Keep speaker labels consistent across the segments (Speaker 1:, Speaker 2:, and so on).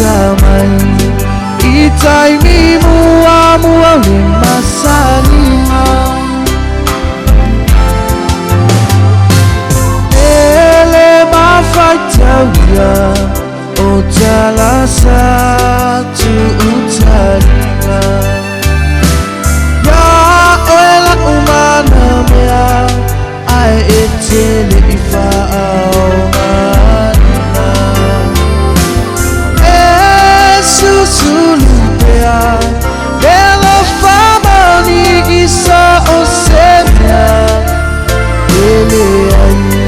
Speaker 1: damai itai mi mua le masalinga ele mafaitauia o tala satu utalinga ya oela umana mea ai etele ifao manina susulupea bela fama ni isa osemia ele ayu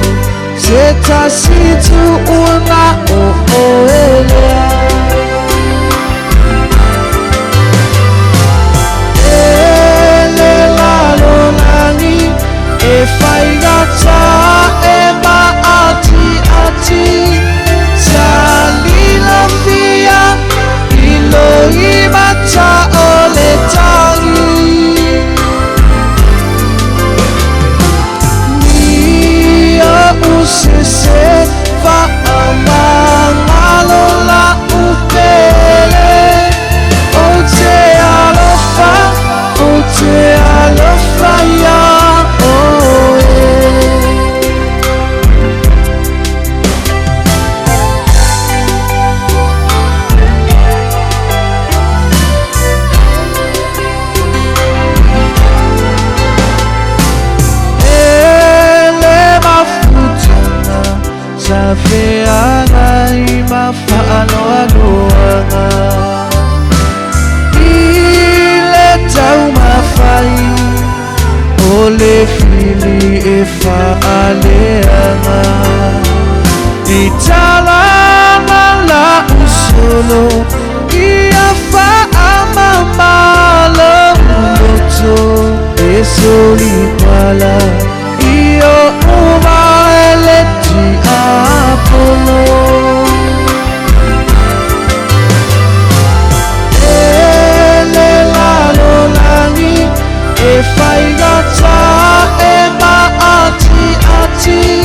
Speaker 1: seta situ una o elea ele la lonani e fai gata e ma ati salila fia Elohimata oletani Nia usese fa amangalola upele Ote alofa ya Safiana ima faaloaloanga ile tau mafai ole fili e faaleanga italana la usolo ia faamamalo muloto esoli pala io uma eleti Apollo ele la lonani e fai gata e ma ati